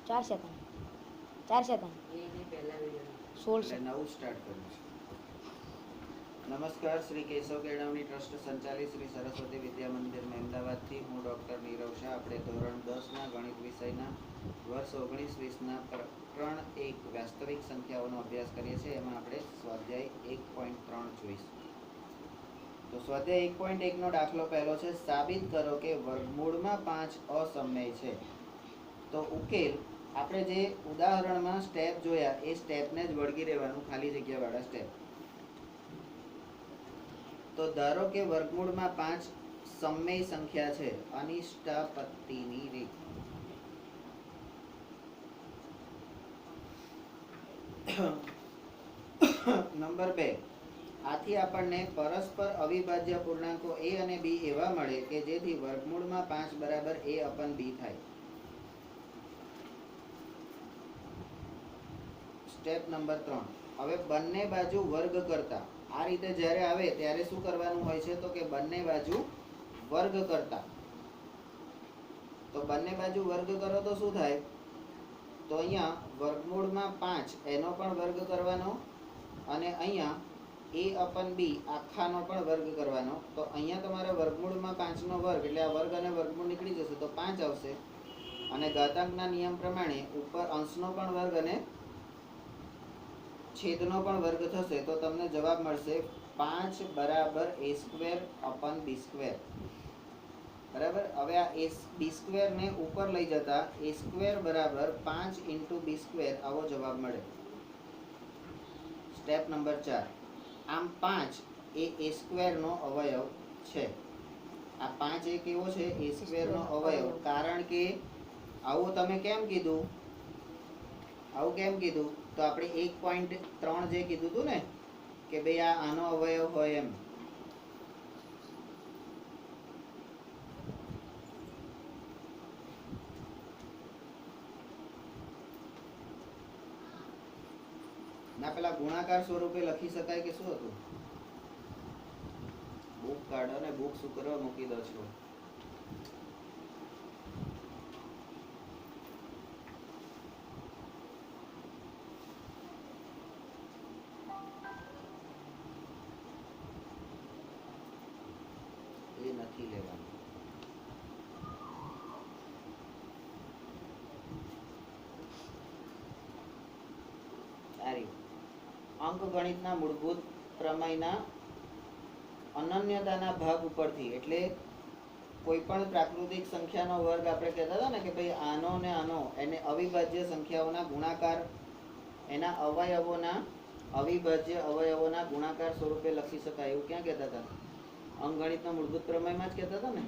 4 second 4 second એ નહીં પહેલા video 16 એટલે સેકન્ડ નવું સ્ટાર્ટ કર્યું છે. નમસ્કાર, શ્રી કેશવ કેળવણી ટ્રસ્ટ સંચાલિત શ્રી સરસ્વતી વિદ્યા મંદિર અમદાવાદથી હું ડૉક્ટર નીરવ શાહ. આપણે ધોરણ 10ના ગણિત વિષયના વર્ષ 19-20ના પ્રકરણ 1 વાસ્તવિક સંખ્યાઓનો અભ્યાસ કરીએ છીએ. એમાં આપણે સ્વાધ્યાય 1.3 જોઈશું. તો સ્વાધ્યાય 1.1નો દાખલો પહેલો છે, સાબિત કરો કે વર્ગમૂળમાં 5 અસમય છે. તો ઉકેલ આપણે જે ઉદાહરણમાં સ્ટેપ જોયા એ સ્ટેપને જ વળગી રહેવાનું, ખાલી જગ્યાવાળા સ્ટેપ. તો ધારો કે વર્ગમૂળમાં 5 સમય સંખ્યા છે. અનિષ્ટાપત્તિની રીત. નંબર 2, આથી આપણને પરસ્પર અવિભાજ્ય પૂર્ણાંકો a અને b એવા મળે કે જેથી વર્ગમૂળમાં 5 બરાબર a અપન b થાય. સ્ટેપ નંબર 3, હવે બંને બાજુ વર્ગ કરતા આ રીતે જ્યારે આવે ત્યારે શું કરવાનું હોય છે? તો કે બંને બાજુ વર્ગ કરતા. તો બંને બાજુ વર્ગ કરો તો શું થાય? તો અહીંયા વર્ગમૂળમાં 5 એનો પણ વર્ગ કરવાનો અને અહીંયા a અપન b આખાનો પણ વર્ગ કરવાનો. તો અહીંયા તમારે વર્ગમૂળમાં 5નો વર્ગ એટલે આ વર્ગ અને વર્ગમૂળ નીકળી જશે તો 5 આવશે. અને ઘાતાંકના નિયમ પ્રમાણે ઉપર અંશનો પણ વર્ગ અને છેદનો પણ વર્ગ થશે તો તમને જવાબ મળશે 5 બરાબર a² અપન b². બરાબર. હવે આ b² ને ઉપર લઈ જતા a² બરાબર 5 × b² આવો જવાબ મળે. સ્ટેપ નંબર 4, આમ 5 એ a² નો અવયવ છે. આ 5 એ કેવો છે? a² નો અવયવ. કારણ કે આવું તમે કેમ કીધું? આવું કેમ કીધું? તો આપણે 1.3 જે કીધું હતું ને કે ભાઈ આ આનો અવયવ હોય એમ. ના પેલા ગુણાકાર સ્વરૂપે લખી શકાય કે શું હતું? બુક કાઢો ને બુક શું કરવા મૂકી દો છો? એ નથી લેવાનું. અંકગણિતના મૂળભૂત પ્રમેયના અનન્યતાના ભાગ ઉપરથી, એટલે કોઈ પણ પ્રાકૃતિક સંખ્યાનો વર્ગ આપણે કહેતા હતા ને કે ભાઈ આનો ને આનો એને અવિભાજ્ય સંખ્યાઓના ગુણાકાર, એના અવયવોના અવિભાજ્ય અવયવોના ગુણાકાર સ્વરૂપે લખી શકાય એવું ક્યાં કહેતા હતા? અંકગણિતના મૂળભૂત પ્રમેયમાં જ કહેતા હતા ને.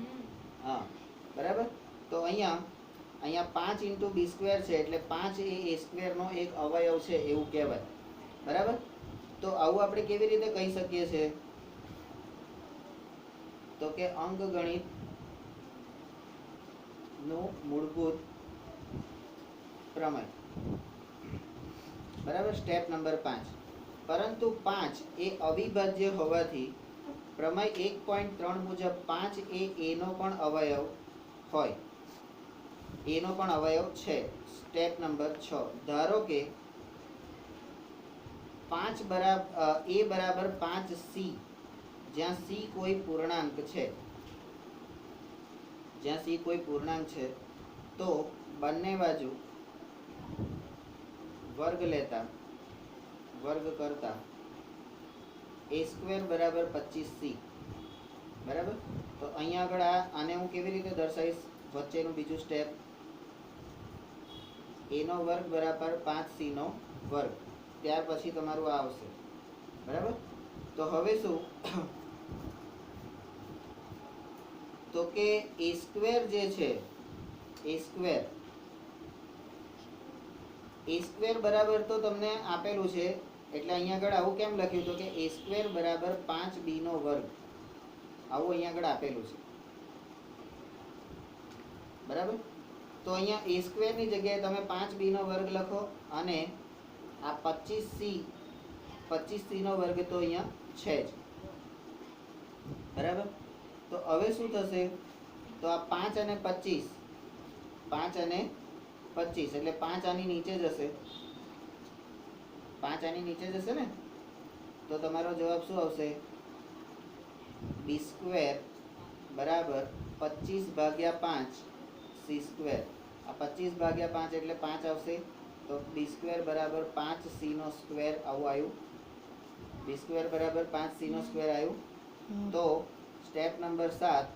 હા, બરાબર. તો અહીંયા 5 × b² છે એટલે 5 એ a² નો એક અવયવ છે એવું કહેવાય. બરાબર. તો આવું આપણે કેવી રીતે કહી શકીએ છીએ? તો કે અંકગણિત નું મૂળભૂત પ્રમેય. બરાબર. સ્ટેપ નંબર 5, પરંતુ 5 એ અવિભાજ્ય હોવાથી પ્રમેય 1.3 મુજબ 5 એ નો પણ અવયવ હોય. એનો પણ અવયવ છે. સ્ટેપ નંબર 6, ધારો કે 5 બરાબર 5c, જ્યાં c કોઈ પૂર્ણાંક છે. જ્યાં c કોઈ પૂર્ણાંક છે તો બંને બાજુ વર્ગ લેતા વર્ગ કરતા a² બરાબર 25c. બરાબર. તો અહીંયા આગળ આને હું કેવી રીતે દર્શાવીશ? વચ્ચેનું બીજું સ્ટેપ, a નો વર્ગ બરાબર 5c નો વર્ગ. ત્યાર પછી તમારું આ આવશે. બરાબર. તો હવે શું? તો કે a² જે છે a² બરાબર તો તમને આપેલું છે એટલે અહીંયા આગળ આવું કેમ લખ્યું? તો કે a² બરાબર 5b નો વર્ગ આવું અહીંયા આગળ આપેલું છે. બરાબર. તો અહીંયા a² ની જગ્યાએ તમે 5b નો વર્ગ લખો અને આ 25c નો વર્ગ તો અહીંયા છે જ. બરાબર. તો હવે શું થશે? તો આ 5 અને 25 25 એટલે 5 આની નીચે જશે, 5 આની નીચે જશે ને, તો તમારો જવાબ શું આવશે? બી સ્ક્વેર બરાબર 25 ભાગ્યા 5 સી સ્ક્વેર. આ 25 ભાગ્યા 5 એટલે 5 આવશે, તો બી સ્ક્વેર બરાબર 5 સી નો સ્ક્વેર આવું આવ્યું. બી સ્ક્વેર બરાબર 5 સી નો સ્ક્વેર આવ્યું. તો સ્ટેપ નંબર 7,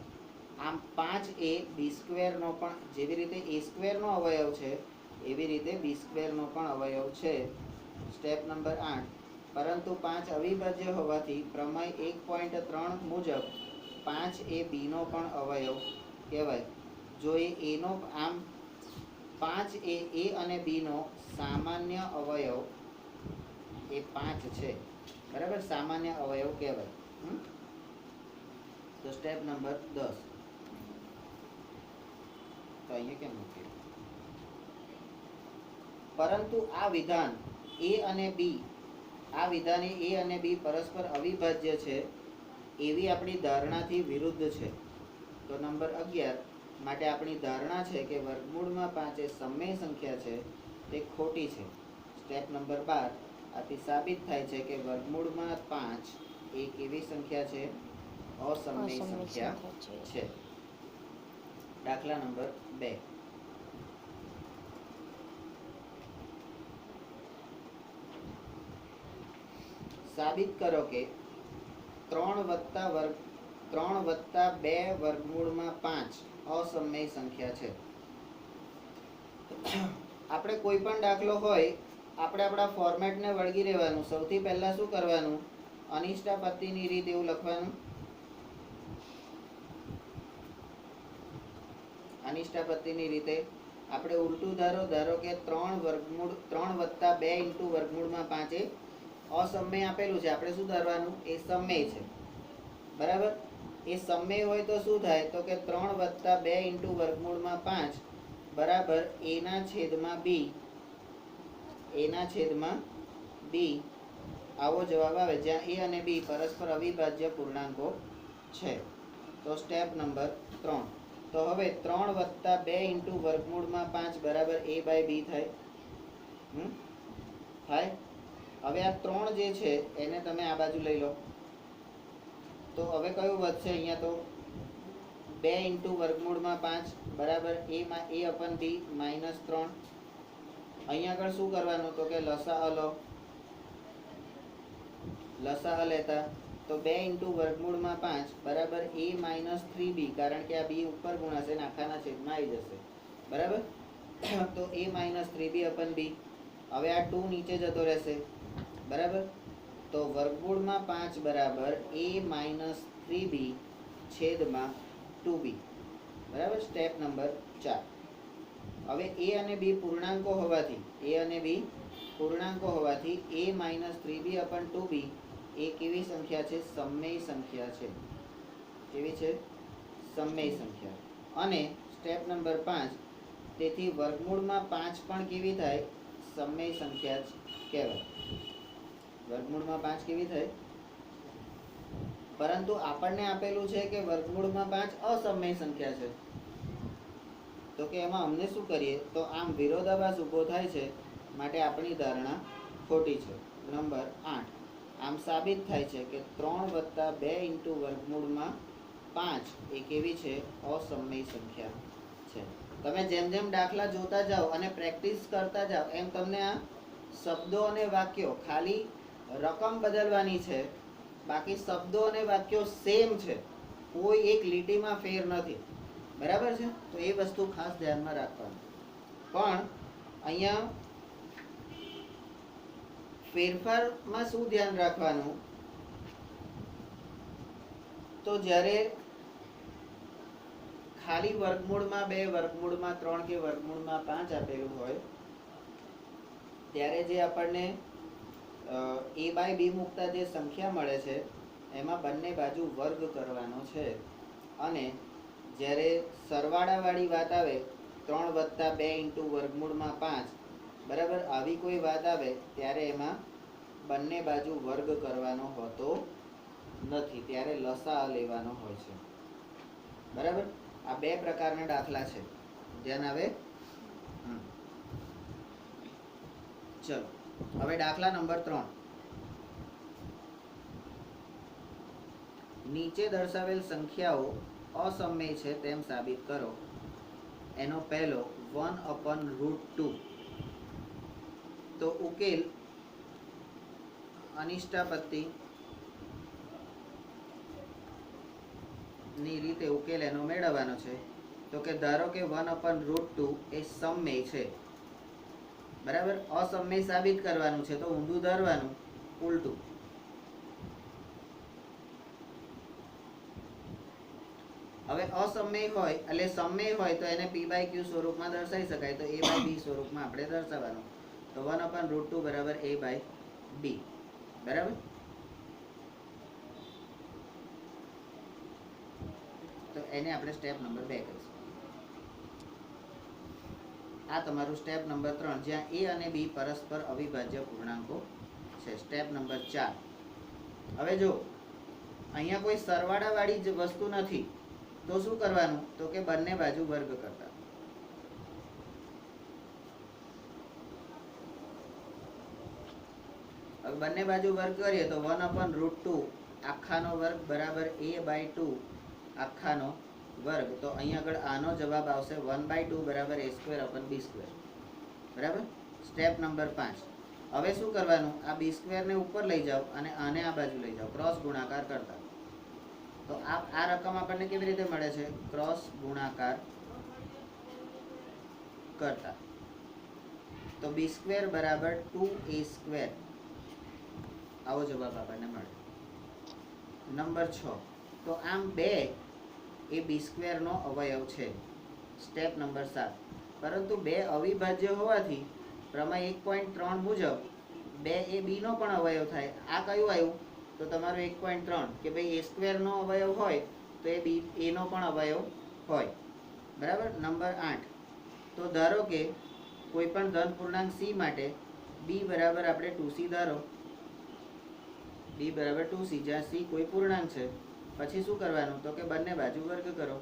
આમ 5 એ બી સ્ક્વેરનો પણ, જેવી રીતે એ સ્ક્વેરનો અવયવ છે એવી રીતે બી સ્ક્વેરનો પણ અવયવ છે. સ્ટેપ નંબર 8, પરંતુ 5 અવિભાજ્ય હોવાથી પ્રમેય 1.3 મુજબ 5 એ બીનો પણ અવયવ કહેવાય. જો એ નો, આમ 5 એ અને બીનો સામાન્ય અવયવ એ 5 છે, બરાબર, સામાન્ય અવયવ કહેવાય. તો સ્ટેપ નંબર 10, તો અહીંયા કેમ મૂક્યું? પરંતુ આ વિધાન એ અને બી, આ વિધાન એ અને બી પરસ્પર અવિભાજ્ય છે એવી આપણી ધારણાથી વિરુદ્ધ છે. તો નંબર 11 માટે આપણી ધારણા છે કે વર્ગમૂળમાં 5 એ સમમેય સંખ્યા છે તે ખોટી છે. સ્ટેપ નંબર 12, આથી સાબિત થાય છે કે વર્ગમૂળમાં 5 એ કેવી સંખ્યા છે? અસમમેય સંખ્યા છે. દાખલા નંબર 2, સાબિત કરો કે 3 વત્તા 2 વર્ગમૂળમાં 5 અસમમેય સંખ્યા છે. આપણે કોઈ પણ દાખલો હોય, આપણે આપણા ફોર્મેટને વળગી રહેવાનું. સૌથી પહેલા શું કરવાનું? અનિષ્ટાપત્તિની રીત એવું લખવાનું. અનિષ્ટાપત્તિની રીતે આપણે ઉલટું ધારો કે 3 વત્તા 2 ઇન્ટુ વર્ગમૂળમાં 5 એ અસમમેય આપેલું છે. આપણે શું ધારવાનું? એ સમમેય છે, બરાબર. એ સમમેય હોય તો શું થાય? તો કે 3 વત્તા 2 ઇન્ટુ વર્ગમૂળમાં 5 બરાબર એના છેદમાં બી, એના છેદમાં બી આવો જવાબ આવે, જ્યાં એ અને બી પરસ્પર અવિભાજ્ય પૂર્ણાંકો છે. તો સ્ટેપ નંબર 3, તો હવે 3 વત્તા 2 ઇન્ટુ વર્ગમૂળમાં 5 બરાબર એ બાય બી થાય. થાય. હવે આ 3 જે છે એને તમે આ બાજુ લઈ લો, તો હવે કયું વધશે? અહીંયા તો 2 ઇન્ટુ વર્ગમૂળમાં 5 બરાબર એ અપન બી માઇનસ 3. અહીંયા આગળ શું કરવાનું? તો કે લસાઅ લો. લસાઅ લેતા તો 2 ઇન્ટુ વર્ગમૂળમાં 5 બરાબર એ માઇનસ 3બી, કારણ કે આ બી ઉપર ગુણાશે ને આખાના છેદમાં આવી જશે, બરાબર. તો એ માઇનસ 3બી અપન બી. હવે આ 2 નીચે જતો રહેશે, બરાબર. તો વર્ગમૂળમાં 5 બરાબર એ માઇનસ 3બી છેદમાં 2બી, બરાબર. સ્ટેપ નંબર 4, હવે એ અને બી પૂર્ણાંકો હોવાથી, એ અને બી પૂર્ણાંકો હોવાથી એ માઇનસ 3બી અપન 2બી એ કેવી સંખ્યા છે? સમમેય સંખ્યા છે. કેવી છે? સમમેય સંખ્યા. અને સ્ટેપ નંબર 5, તેથી વર્ગમૂળમાં 5 પણ કેવી થાય? સમમેય સંખ્યા જ કહેવાય. વર્ગમૂળમાં 5 કેવી થાય? પરંતુ આપણને આપેલું છે કે વર્ગમૂળમાં 5 અસમમેય સંખ્યા છે. તો કે એમાં અમને શું કરીએ? તો આમ વિરોધાભાસ ઊભો થાય છે, માટે આપણી ધારણા ખોટી છે. નંબર 8, આમ સાબિત થાય છે કે 3 વત્તા 2 ઇન્ટુ વર્ગમૂળમાં 5 એ કેવી છે? અસમમેય સંખ્યા છે. તમે જેમ જેમ દાખલા જોતા જાઓ અને પ્રેક્ટિસ કરતા જાઓ એમ તમને આ શબ્દો અને વાક્યો, ખાલી રકમ બદલવાની છે, બાકી શબ્દો અને વાક્યો સેમ છે, કોઈ એક લીટીમાં ફેર નથી, બરાબર છે. તો એ વસ્તુ ખાસ ધ્યાનમાં રાખવાનું. પણ અહીંયા ફેરફારમાં શું ધ્યાન રાખવાનું? તો જ્યારે ખાલી વર્ગમૂળમાં 2, વર્ગમૂળમાં 3 કે વર્ગમૂળમાં 5 આપેલું હોય ત્યારે જે આપણને એ બાય બી મૂકતા જે સંખ્યા મળે છે એમાં બંને બાજુ વર્ગ કરવાનો છે. અને જ્યારે સરવાળાવાળી વાત આવે, 3 વત્તા 2 ઇન્ટુ વર્ગમૂળમાં 5 બરાબર, આવી કોઈ વાત આવે ત્યારે એમાં બંને બાજુ વર્ગ કરવાનો હોતો નથી, ત્યારે લસાઅ લેવાનો હોય છે, બરાબર. આ 2 પ્રકારના દાખલા છે, ધ્યાન આવે. ચલો હવે દાખલા નંબર 3. નીચે દર્શાવેલ સંખ્યાઓ અસમય છે તેમ સાબિત કરો. એનો પહેલો 1/√2. તો ઉકેલ અનિષ્ટાપત્તિ ની રીતે ઉકેલ એનો મેળવવાનો છે. તો કે ધારો કે 1/√2 એ સમય છે, બરાબર. અસમય સાબિત કરવાનું છે તો ઊંધું ધરવાનું, ઉલટું. હવે અસમય હોય એટલે સમય હોય તો એને p/q સ્વરૂપમાં દર્શાવી શકાય. તો a/b સ્વરૂપમાં આપણે દર્શાવવાનું. તો 1/√2 બરાબર a/b, બરાબર. તો એને આપણે સ્ટેપ નંબર 2 કહીશું. આ તમારું સ્ટેપ નંબર 3 જ્યાં a અને b પરસ્પર અવિભાજ્ય પૂર્ણાંકો છે. Step number 4. હવે જો અહીંયા કોઈ સરવાળા વાળી જ વસ્તુ નથી તો શું કરવાનું? તો કે બંને બાજુ વર્ગ કરતા. હવે બંને બાજુ વર્ગ કરીએ તો 1/√2 આખાનો વર્ગ બરાબર a/2 આખાનો વર્ગ. તો અહીંયા આગળ આનો જવાબ આવશે 1/2 બરાબર a²/b², બરાબર. Step number 5. હવે શું કરવાનું? આ b² ને ઉપર લઈ જાઓ અને આને આ બાજુ લઈ જાઓ, ક્રોસ ગુણાકાર કરતા. તો આ રકમ આપણને કેવી રીતે મળે છે? ક્રોસ ગુણાકાર કરતા. તો b² બરાબર 2a², આવો જવાબ આપણને મળે. નંબર 6. તો આમ 2 એ b² નો અવયવ છે. Step number 7. પરંતુ 2 અવિભાજ્ય હોવાથી પ્રમેય 1.3 મુજબ 2 એ b નો પણ અવયવ થાય. આ કયું આવ્યું? તો તમારું 1.3 કે ભાઈ a² નો અવયવ હોય તો એ b a નો પણ અવયવ હોય, બરાબર. નંબર 8. તો ધારો કે કોઈ પણ ધન પૂર્ણાંક c માટે b બરાબર આપણે 2c ધારો, b બરાબર 2c, જ્યાં c કોઈ પૂર્ણાંક છે. પછી શું કરવાનું? તો કે બંને બાજુ વર્ગ કરો.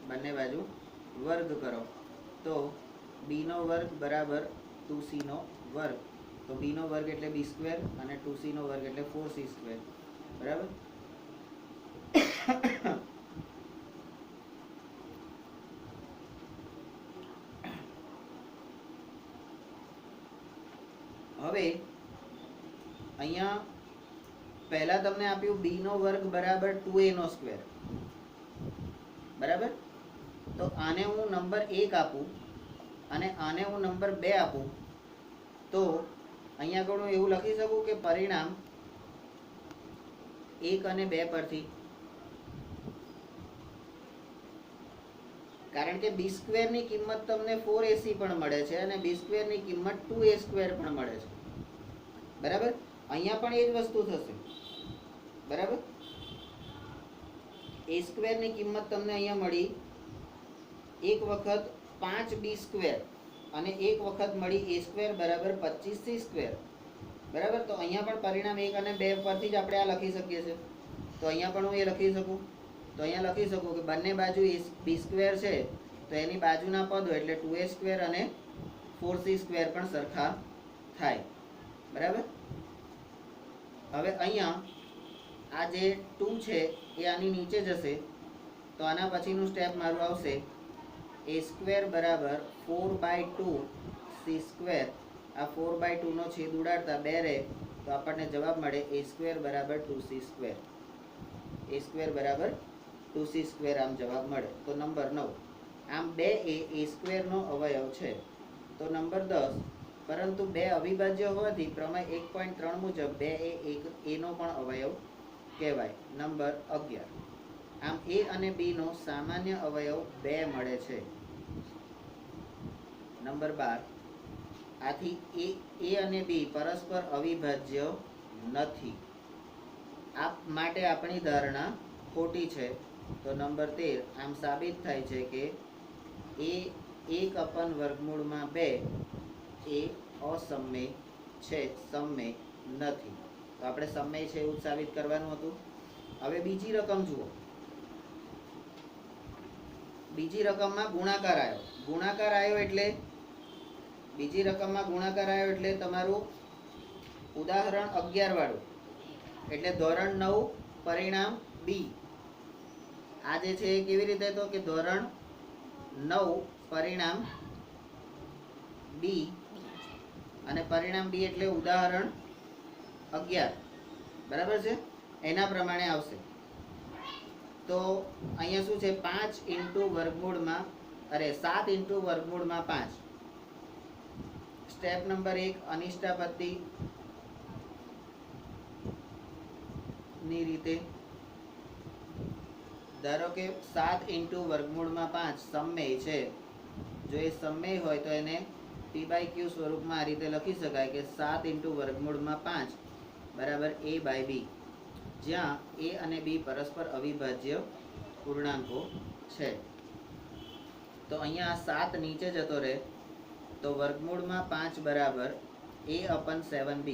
બંને બાજુ વર્ગ કરો તો b નો વર્ગ બરાબર 2c નો વર્ગ. તો b નો વર્ગ એટલે b² અને 2c નો વર્ગ એટલે 4c², બરાબર. હવે અહીંયા પહેલા તમને આપ્યું b નો વર્ગ બરાબર 2a², બરાબર. તો આને હું નંબર 1 આપું અને આને હું નંબર 2 આપું તો અહીંયા આગળ હું એવું લખી શકું કે પરિણામ 1 અને 2 પરથી, કારણ કે b² ની કિંમત તમને 4ac પણ મળે છે અને b² ની કિંમત 2a² પણ મળે છે, બરાબર. અહીંયા પણ એ જ વસ્તુ થશે, બરાબર. a² ની કિંમત તમને અહીંયા મળી એક વખત 5b² અને એક વખત મળી a² બરાબર 25c², બરાબર. તો અહીંયા પણ પરિણામ 1 અને 2 પરથી જ આપણે આ લખી શકીએ છીએ. તો અહીંયા પણ હું એ લખી શકું. તો અહીંયા લખી શકું કે બંને બાજુ b² છે તો એની બાજુના પદો એટલે 2a² અને 4c² પણ સરખા થાય, બરાબર. હવે અહીંયા આ જે 2 છે એ આની નીચે જશે તો આના પછીનું સ્ટેપ મારું આવશે a² બરાબર 4/2c². આ 4/2 નો છેદ ઉડાડતા 2 રહે તો આપણને જવાબ મળે a² બરાબર 2c². a² બરાબર 2c², આમ જવાબ મળે. તો નંબર 9. આમ 2 એ a² નો અવયવ છે. તો નંબર 10. પરંતુ 2 અવિભાજ્ય હોવાથી પ્રમેય 1.3 મુજબ 2 એ a નો પણ અવયવ કહેવાય. નંબર 11. આમ a અને b નો સામાન્ય અવયવ 2 મળે છે. નંબર 12. આથી a અને b પરસ્પર અવિભાજ્ય નથી. આ માટે આપણી ધારણા ખોટી છે. તો નંબર 13. આમ સાબિત થાય છે કે a 1/√2 એ અસમય છે, સમય નથી. તો આપણે સમય છે એવું સાબિત કરવાનું હતું. હવે બીજી રકમ જુઓ. બીજી રકમમાં ગુણાકાર આવ્યો. ગુણાકાર આવ્યો એટલે બીજી રકમમાં ગુણાકાર આવ્યો એટલે તમારું ઉદાહરણ 11 વાળું એટલે ધોરણ 9 પરિણામ બી. આ જે છે એ કેવી રીતે તો કે ધોરણ 9 પરિણામ બી અને પરિણામ બી એટલે ઉદાહરણ 11 બરાબર છે, એના પ્રમાણે આવશે. તો અહીંયા શું છે 5 ઇન્ટુ વર્ગમૂળમાં 7 ઇન્ટુ વર્ગમૂળમાં 5. સ્ટેપ નંબર 1 અનિષ્ટા પદ્ધતિ ની રીતે ધારો કે 7 ઇન્ટુ વર્ગમૂળમાં 5 સમમેય છે. જો એ સમમેય હોય તો એને p/q સ્વરૂપમાં આ રીતે લખી શકાય કે 7 ઇન્ટુ વર્ગમૂળમાં 5 બરાબર a/b, જ્યાં a અને b પરસ્પર અવિભાજ્ય પૂર્ણાંકો છે. તો અહીંયા 7 નીચે જતો રહે તો વર્ગમૂળમાં 5 બરાબર a/7b.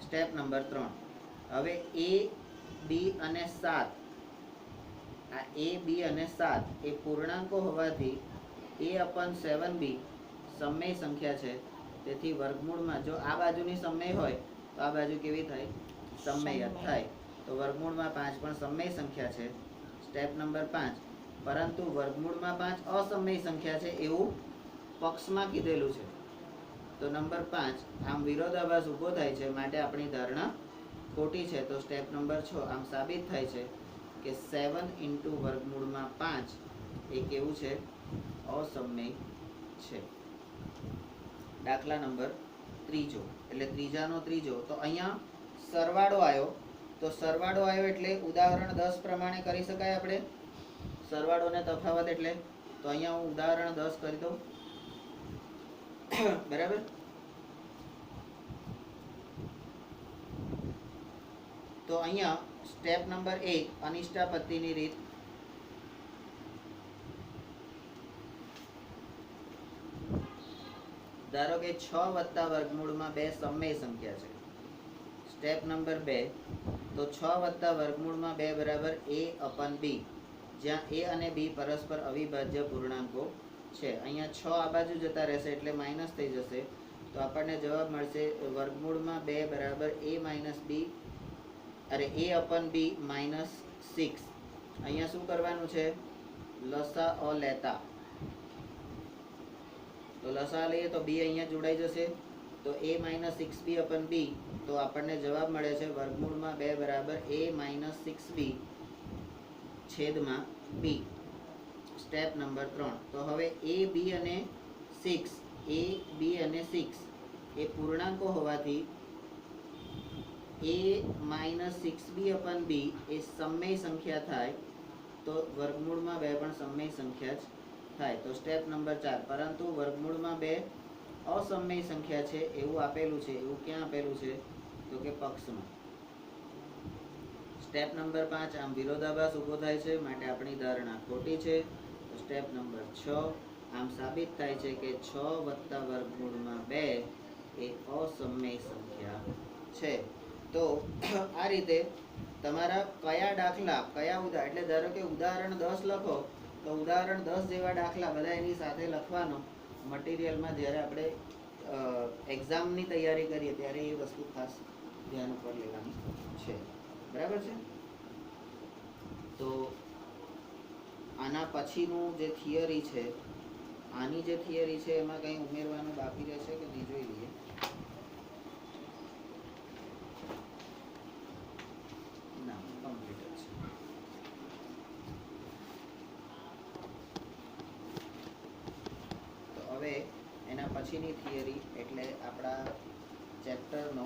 Step number 3. હવે a b અને 7, આ a b અને 7 એ પૂર્ણાંકો હોવાથી a/7b સમમેય સંખ્યા છે. તેથી વર્ગમૂળમાં જો આ બાજુની સમમેય હોય તો આ બાજુ કેવી થાય? સમમેય થાય. તો વર્ગમૂળમાં 5 પણ સમમેય સંખ્યા છે. Step number 5. પરંતુ વર્ગમૂળમાં 5 અસમમેય સંખ્યા છે એવું પક્ષમાં કીધેલું છે. તો નંબર 5 આમ વિરોધાભાસ ઊભો થાય છે, માટે આપણી ધારણા ખોટી છે. તો સ્ટેપ નંબર 6 આમ સાબિત થાય છે કે 7 ઇન્ટુ વર્ગમૂળમાં 5 એ કેવું છે? અસમમેય છે. દાખલા નંબર 3 એટલે ત્રીજાનો ત્રીજો. તો અહીંયા સરવાળો આવ્યો. તો સરવાળો આવ્યો એટલે ઉદાહરણ 10 પ્રમાણે કરી શકાય આપણે. સરવાળો ને તફાવત એટલે તો અહીંયા હું ઉદાહરણ 10 કરી દઉં. બરાબર. તો અહીંયા સ્ટેપ નંબર 1 અનિષ્ટા પદ્ધતિની રીત. ધારો કે 6 વત્તા વર્ગમૂળમાં 2 સમમેય સંખ્યા છે. સ્ટેપ નંબર 2 તો 6 વત્તા વર્ગમૂળમાં 2 બરાબર a/b, જ્યાં a અને b પરસ્પર અવિભાજ્ય પૂર્ણાંકો છે. અહીંયા 6 આ બાજુ જતા રહેશે એટલે માઇનસ થઈ જશે. તો આપણને જવાબ મળશે વર્ગમૂળમાં 2 બરાબર a/b -6. અહીંયા શું કરવાનું છે? લસાઅ લેતા. તો લસા લઈએ તો b અહીંયા જોડાઈ જશે. તો a -6b/b. તો આપણને જવાબ મળે છે વર્ગમૂળમાં 2 બરાબર a-6b છેદમાં b. Step number 3. તો હવે a b અને 6 એ પૂર્ણાંકો હોવાથી a-6b/b એ સમમેય સંખ્યા થાય. તો વર્ગમૂળમાં 2 પણ સમમેય સંખ્યા જ થાય. તો સ્ટેપ નંબર 4. પરંતુ વર્ગમૂળમાં 2 અસમમેય સંખ્યા છે એવું આપેલું છે. એવું ક્યાં આપેલું છે? તો કે પક્ષમાં. સ્ટેપ નંબર 5 આમ વિરોધાભાસ ઊભો થાય છે, માટે આપણી ધારણા ખોટી છે. તો સ્ટેપ નંબર 6 આમ સાબિત થાય છે કે 6 વત્તા વર્ગમૂળમાં 2 એ અસમમેય સંખ્યા છે. તો આ રીતે તમારા કયા દાખલા કયા એટલે ધારો કે ઉદાહરણ 10 લખો તો ઉદાહરણ 10 જેવા દાખલા બધા એની સાથે લખવાનો. મટીરિયલમાં જ્યારે આપણે એક્ઝામની તૈયારી કરીએ ત્યારે એ વસ્તુ ખાસ ધ્યાન ઉપર લેવાની છે. બરાબર છે. તો આના પછીનું જે થિયરી છે, આની જે થિયરી છે એમાં કંઈ ઉમેરવાનું બાકી રહેશે કે નહીં જોઈ લઈએ. ના, કમ્પ્લીટ જ છે. તો હવે એના પછીની થિયરી એટલે આપણા ચેપ્ટરનો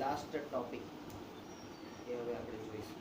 લાસ્ટ ટોપિક એ હવે આપણે જોઈશું.